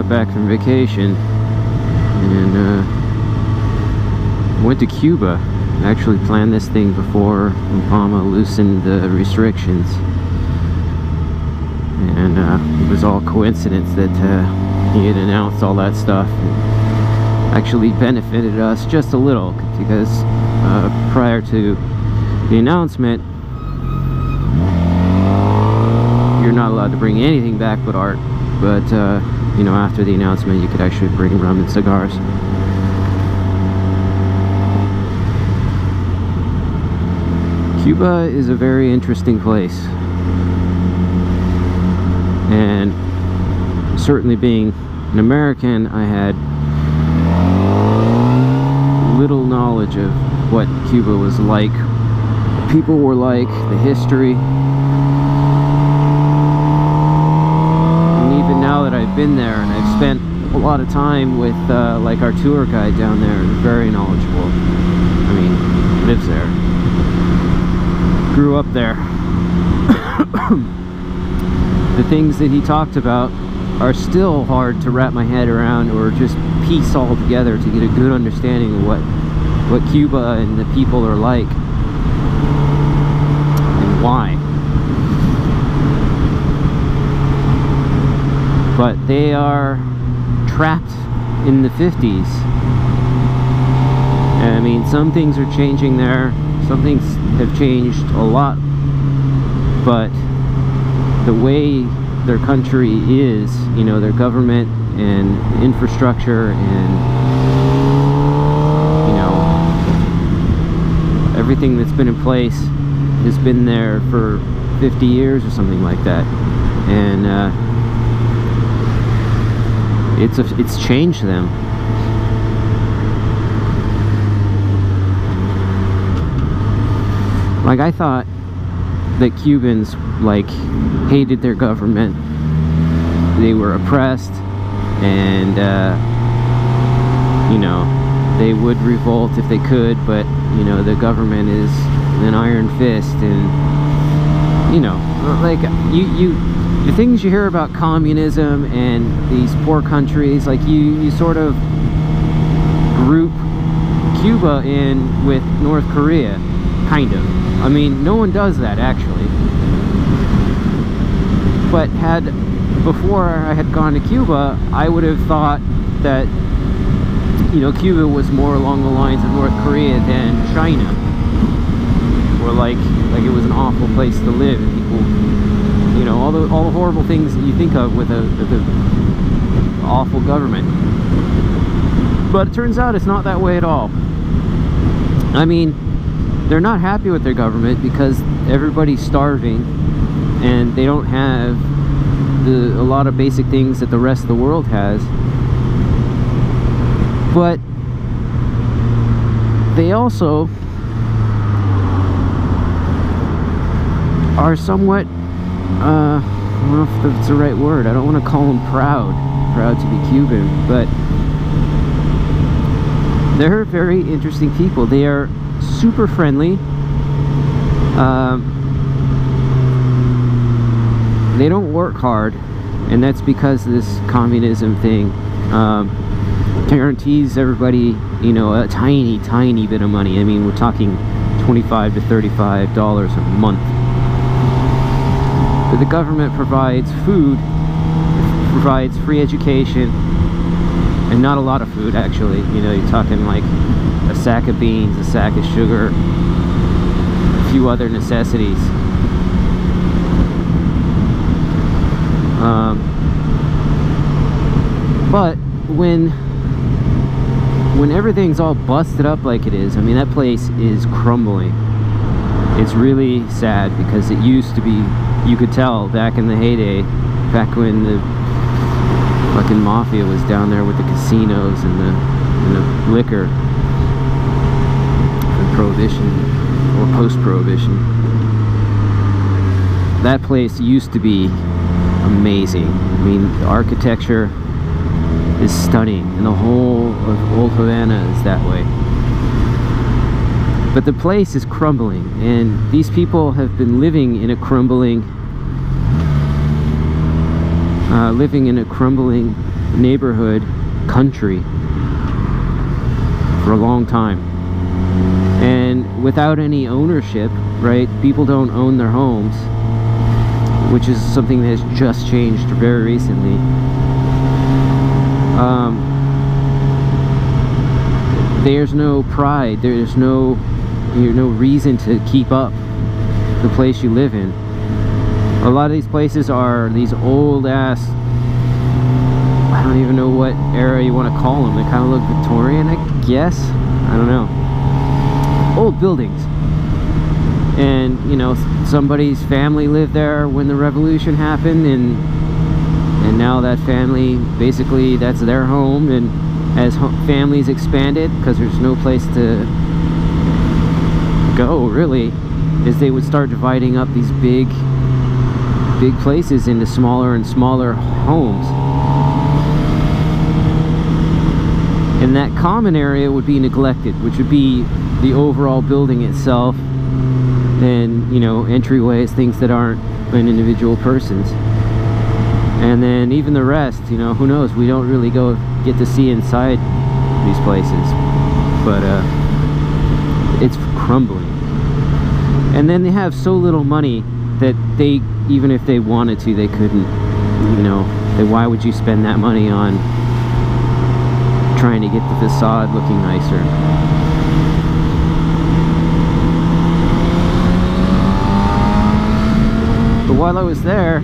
got back from vacation and went to Cuba. I actually planned this thing before Obama loosened the restrictions, and it was all coincidence that he had announced all that stuff. It actually benefited us just a little, because prior to the announcement, you're not allowed to bring anything back but art. But you know, after the announcement, you could actually bring rum and cigars. Cuba is a very interesting place, and certainly being an American, I had little knowledge of what Cuba was like, what people were like, the history. And even now that I've been there and I've spent a lot of time with like our tour guide down there, very knowledgeable. I mean, lives there. Grew up there. The things that he talked about are still hard to wrap my head around or just piece all together to get a good understanding of what Cuba and the people are like and why. But they are trapped in the 50s. I mean, some things are changing there. Some things have changed a lot, but the way their country is, you know, their government and infrastructure and, you know, everything that's been in place has been there for 50 years or something like that. And it's changed them. Like, I thought that Cubans, like, hated their government. They were oppressed, and, you know, they would revolt if they could, but, you know, the government is an iron fist, and, you know, like, the things you hear about communism and these poor countries, like, you sort of group Cuba in with North Korea, kind of. I mean, no one does that, actually. But before I had gone to Cuba, I would have thought that, you know, Cuba was more along the lines of North Korea than China. Or like it was an awful place to live, and people, you know, all the horrible things that you think of with an awful government. But it turns out it's not that way at all. I mean, they're not happy with their government because everybody's starving and they don't have a lot of basic things that the rest of the world has. But they also are somewhat, I don't know if that's the right word. I don't want to call them proud to be Cuban, but they're very interesting people. They are super friendly. They don't work hard, and that's because this communism thing guarantees everybody, you know, a tiny bit of money. I mean, we're talking $25 to $35 a month. But the government provides food, provides free education, and not a lot of food, actually. You know, you're talking like a sack of beans, a sack of sugar, a few other necessities. But when everything's all busted up like it is, I mean, that place is crumbling. It's really sad, because it used to be, you could tell back in the heyday, back when the fucking mafia was down there with the casinos and the liquor, and prohibition, or post-prohibition. That place used to be amazing. I mean, the architecture is stunning, and the whole of Old Havana is that way. But the place is crumbling, and these people have been living in a crumbling neighborhood country for a long time. And without any ownership, right? People don't own their homes, which is something that has just changed very recently. There's no pride. There's no reason to keep up the place you live in. A lot of these places are these old ass, I don't even know what era you want to call them. They kind of look Victorian, I guess. I don't know. Old buildings. And, you know, somebody's family lived there when the revolution happened, and now that family, basically, that's their home. And as families expanded, because there's no place to go, really, is they would start dividing up these big places into smaller and smaller homes. And that common area would be neglected, which would be the overall building itself, and, you know, entryways, things that aren't an individual person's. And then even the rest, you know, who knows? We don't really get to see inside these places, but it's crumbling. And then they have so little money that they, even if they wanted to, they couldn't. You know, why would you spend that money on trying to get the facade looking nicer? But while I was there,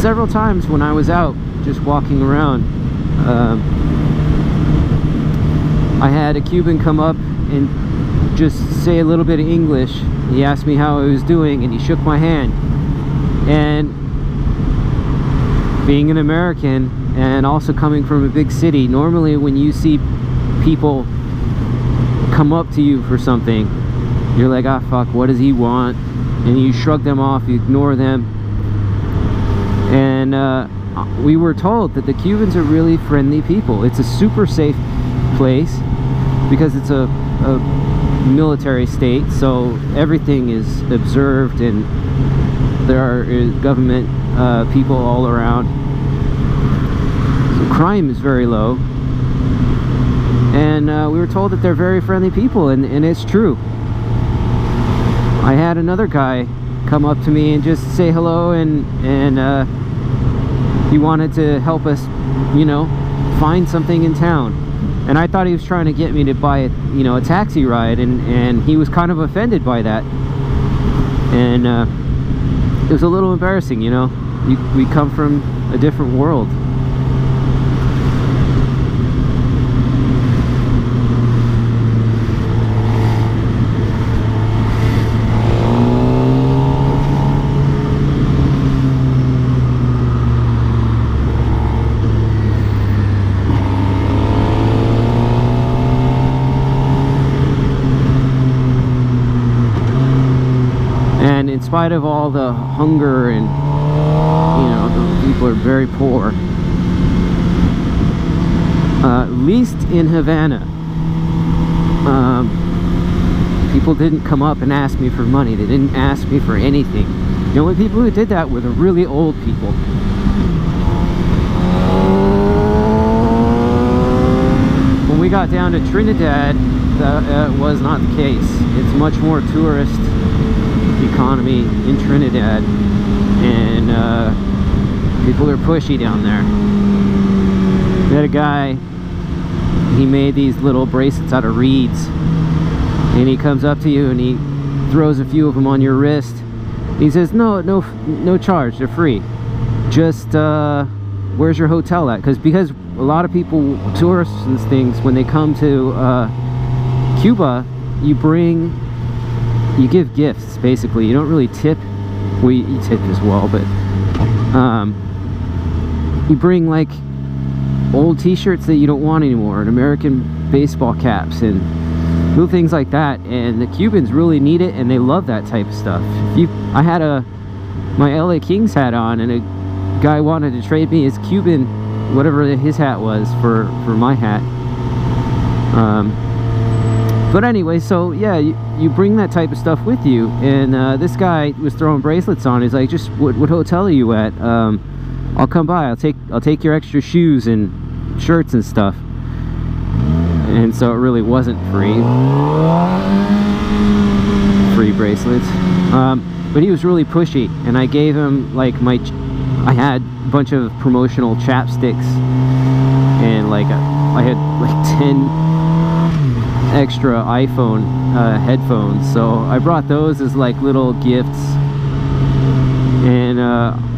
several times when I was out just walking around, I had a Cuban come up and just say a little bit of English. He asked me how I was doing, and he shook my hand. And being an American and also coming from a big city, normally when you see people come up to you for something, you're like, ah, fuck, what does he want? And you shrug them off, you ignore them. And we were told that the Cubans are really friendly people. It's a super safe place because it's a military state, so everything is observed, and there are government people all around. So crime is very low. And we were told that they're very friendly people, and it's true. I had another guy come up to me and just say hello, and he wanted to help us, you know, find something in town. And I thought he was trying to get me to buy a taxi ride, and he was kind of offended by that. And it was a little embarrassing, you know. We come from a different world. In spite of all the hunger and, you know, the people are very poor, at least in Havana, people didn't come up and ask me for money. They didn't ask me for anything. The only people who did that were the really old people. When we got down to Trinidad, that was not the case. It's much more tourist economy in Trinidad, and people are pushy down there. We had a guy, he made these little bracelets out of reeds, and he comes up to you and he throws a few of them on your wrist. He says, no charge, they're free. Just where's your hotel at? Because a lot of people, tourists and things, when they come to Cuba, you give gifts, basically. You don't really tip. Well, you tip as well, but you bring like old t-shirts that you don't want anymore, and American baseball caps and little things like that. And the Cubans really need it, and they love that type of stuff. I had my LA Kings hat on, and a guy wanted to trade me his Cuban, whatever his hat was, for my hat. But anyway, so yeah, you bring that type of stuff with you. And this guy was throwing bracelets on. He's like, just what hotel are you at? I'll come by, I'll take your extra shoes and shirts and stuff. And so it really wasn't free bracelets. But he was really pushy, and I gave him like I had a bunch of promotional chapsticks, and like I had like 10 extra iPhone headphones, so I brought those as like little gifts. And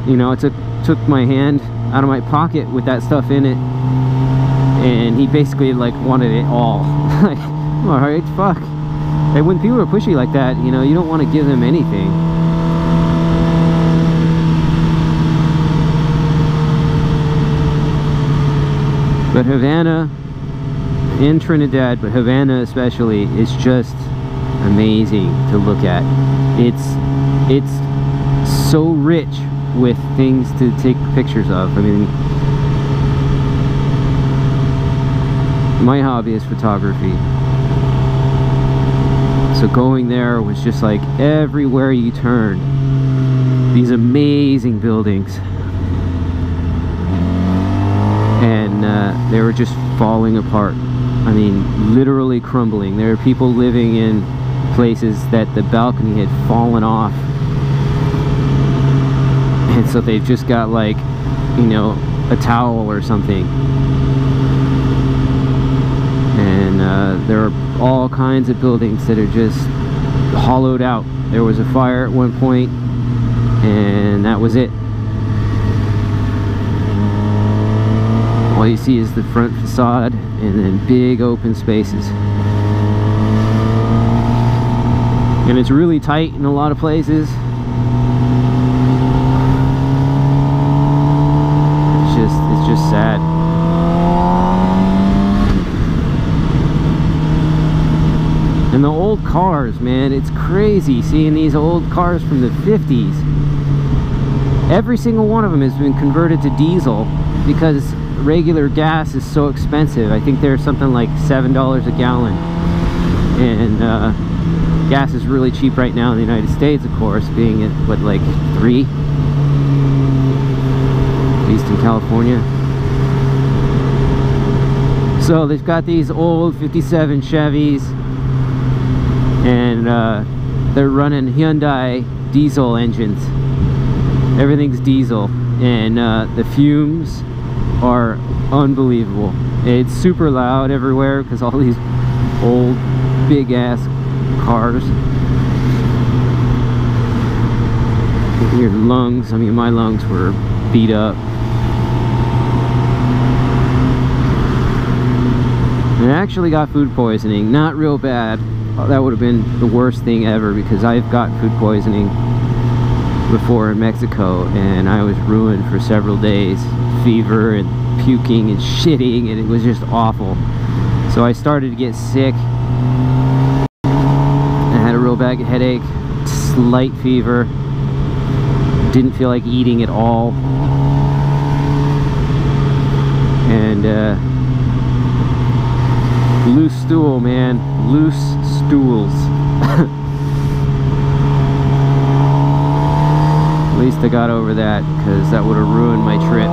you know, I took my hand out of my pocket with that stuff in it, and he basically like wanted it all. Like, all right, fuck. And when people are pushy like that, you know, you don't want to give them anything. But Havana and Trinidad, but Havana especially, is just amazing to look at. It's so rich with things to take pictures of. I mean, my hobby is photography, so going there was just like everywhere you turn, these amazing buildings, and they were just falling apart. I mean, literally crumbling. There are people living in places that the balcony had fallen off, and so they've just got like, you know, a towel or something. And there are all kinds of buildings that are just hollowed out. There was a fire at one point, and that was it. All you see is the front facade and then big open spaces. And it's really tight in a lot of places. It's just sad. And the old cars, man, it's crazy seeing these old cars from the 50s. Every single one of them has been converted to diesel because regular gas is so expensive. I think they're something like $7 a gallon. And gas is really cheap right now in the United States, of course, being at, what, like $3? At least in California. So they've got these old 57 Chevys, and they're running Hyundai diesel engines. Everything's diesel, and the fumes are unbelievable. It's super loud everywhere because all these old big ass cars. Your lungs, I mean, my lungs were beat up. And I actually got food poisoning. Not real bad. That would have been the worst thing ever, because I've got food poisoning before in Mexico, and I was ruined for several days. Fever and puking and shitting, and it was just awful. So I started to get sick. I had a real bad headache, slight fever, didn't feel like eating at all, and loose stool, man, loose stools. At least I got over that, because that would have ruined my trip.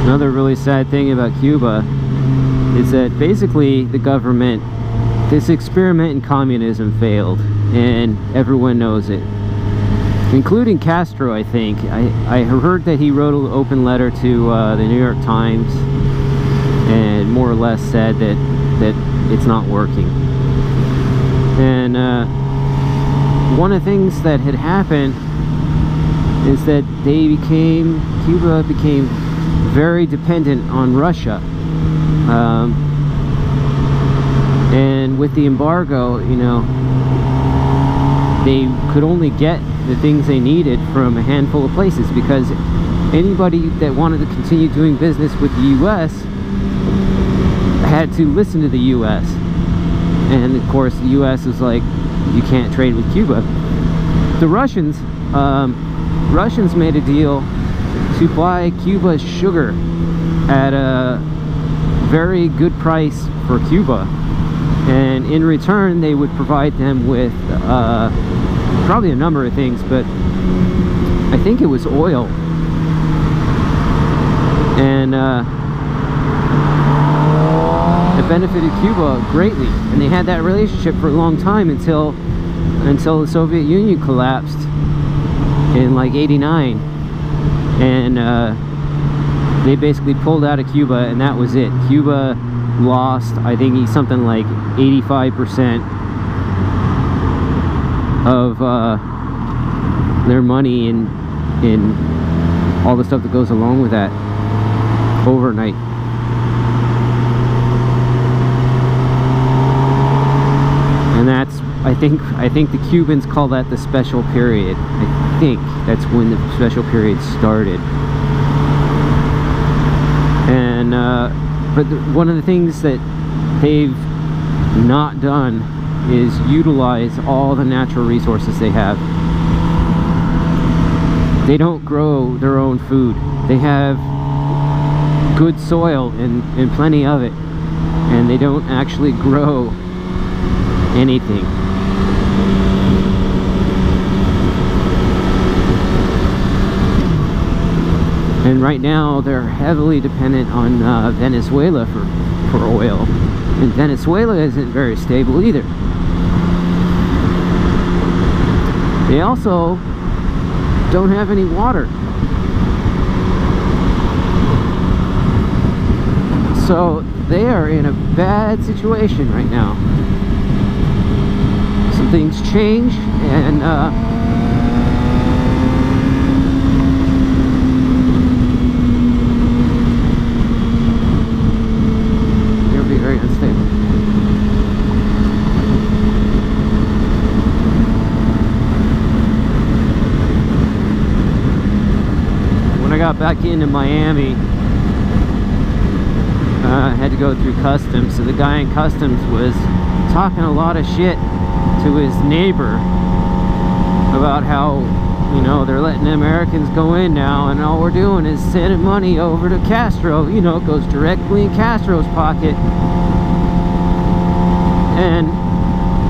Another really sad thing about Cuba is that basically the government, this experiment in communism failed, and everyone knows it, including Castro. I think I heard that he wrote an open letter to the New York Times and more or less said that it's not working. And one of the things that had happened is that Cuba became very dependent on Russia, and with the embargo, you know, they could only get the things they needed from a handful of places, because anybody that wanted to continue doing business with the US had to listen to the US. And of course the US was like, you can't trade with Cuba. The Russians made a deal to buy Cuba's sugar at a very good price for Cuba, and in return they would provide them with probably a number of things, but I think it was oil. And it benefited Cuba greatly, and they had that relationship for a long time until the Soviet Union collapsed in like '89, and they basically pulled out of Cuba, and that was it. Cuba lost, I think, something like 85% of their money in all the stuff that goes along with that overnight. And that's, I think the Cubans call that the special period. I think that's when the special period started. And but one of the things that they've not done is utilize all the natural resources they have. They don't grow their own food. They have good soil and plenty of it, and they don't actually grow anything. And right now they're heavily dependent on Venezuela for oil, and Venezuela isn't very stable either. They also don't have any water. So they are in a bad situation right now. Some things change, and they'll be very unstable. When I got back into Miami, I had to go through customs, so the guy in customs was talking a lot of shit to his neighbor about how, you know, they're letting Americans go in now, and all we're doing is sending money over to Castro. You know, it goes directly in Castro's pocket. And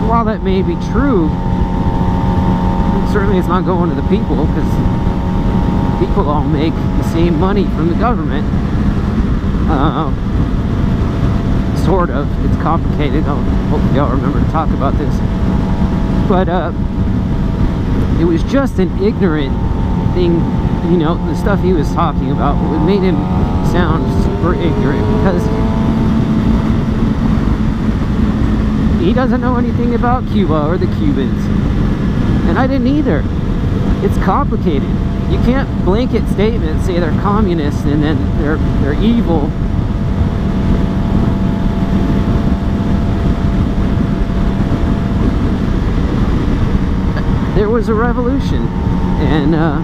while that may be true, certainly it's not going to the people, because people all make the same money from the government. Sort of. It's complicated. I hope y'all remember to talk about this. But it was just an ignorant thing, you know, the stuff he was talking about. It made him sound super ignorant, because he doesn't know anything about Cuba or the Cubans. And I didn't either. It's complicated. You can't blanket statement say they're communists and then they're evil. There was a revolution, and we're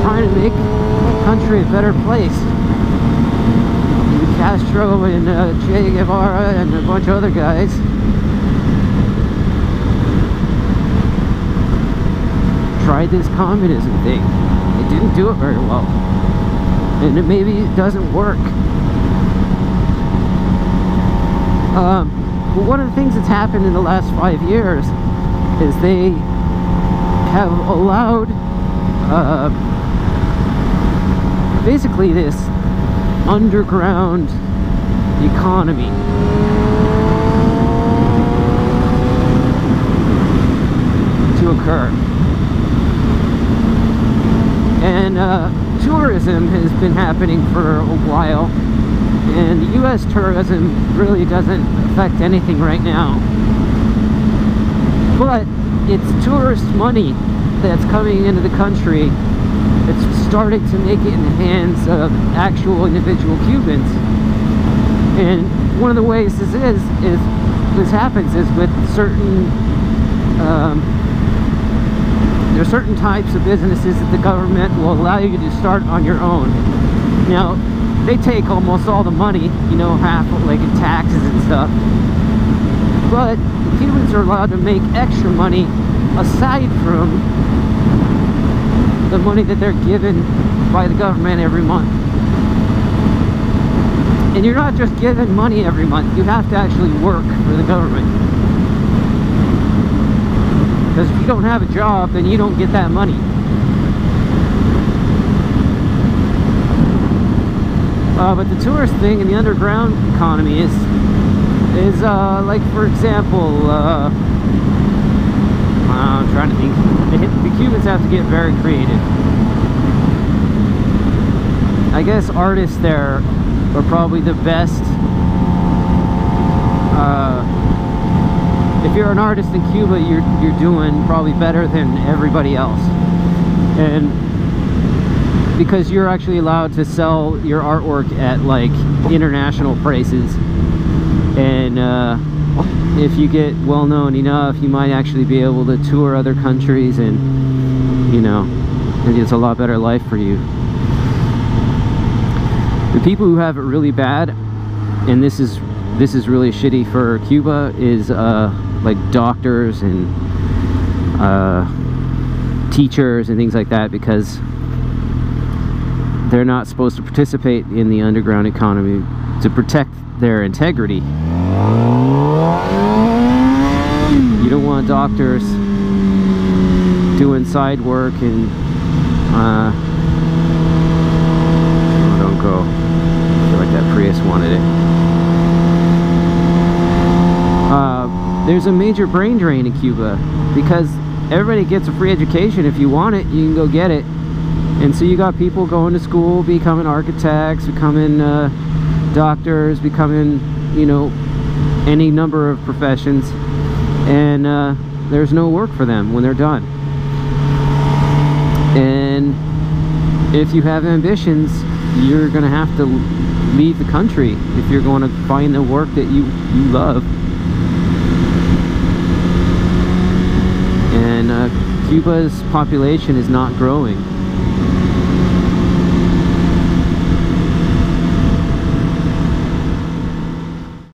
trying to make the country a better place. Castro and Che Guevara and a bunch of other guys tried this communism thing. It didn't do it very well, and maybe it doesn't work. But one of the things that's happened in the last 5 years is they have allowed basically this underground economy to occur. And tourism has been happening for a while, and the U.S. tourism really doesn't affect anything right now. But it's tourist money that's coming into the country. It's starting to make it in the hands of actual individual Cubans. And one of the ways this happens is with certain there are certain types of businesses that the government will allow you to start on your own. Now, they take almost all the money, you know, half like in taxes and stuff. But the Cubans are allowed to make extra money aside from the money that they're given by the government every month. And you're not just given money every month, you have to actually work for the government. Because if you don't have a job, then you don't get that money. But the tourist thing in the underground economy is like, for example, I'm trying to think. The Cubans have to get very creative. I guess artists there are probably the best. If you're an artist in Cuba, you're doing probably better than everybody else, and because you're actually allowed to sell your artwork at like international prices, and if you get well known enough, you might actually be able to tour other countries, and you know, it's a lot better life for you. The people who have it really bad, and this is really shitty for Cuba, is like doctors and teachers and things like that, because they're not supposed to participate in the underground economy to protect their integrity. You don't want doctors doing side work and oh, don't go. I feel like that Prius wanted it. There's a major brain drain in Cuba because everybody gets a free education. If you want it, you can go get it. And so you got people going to school, becoming architects, becoming doctors, becoming, you know, any number of professions, and there's no work for them when they're done. And if you have ambitions, you're gonna have to leave the country if you're going to find the work that you love. And Cuba's population is not growing.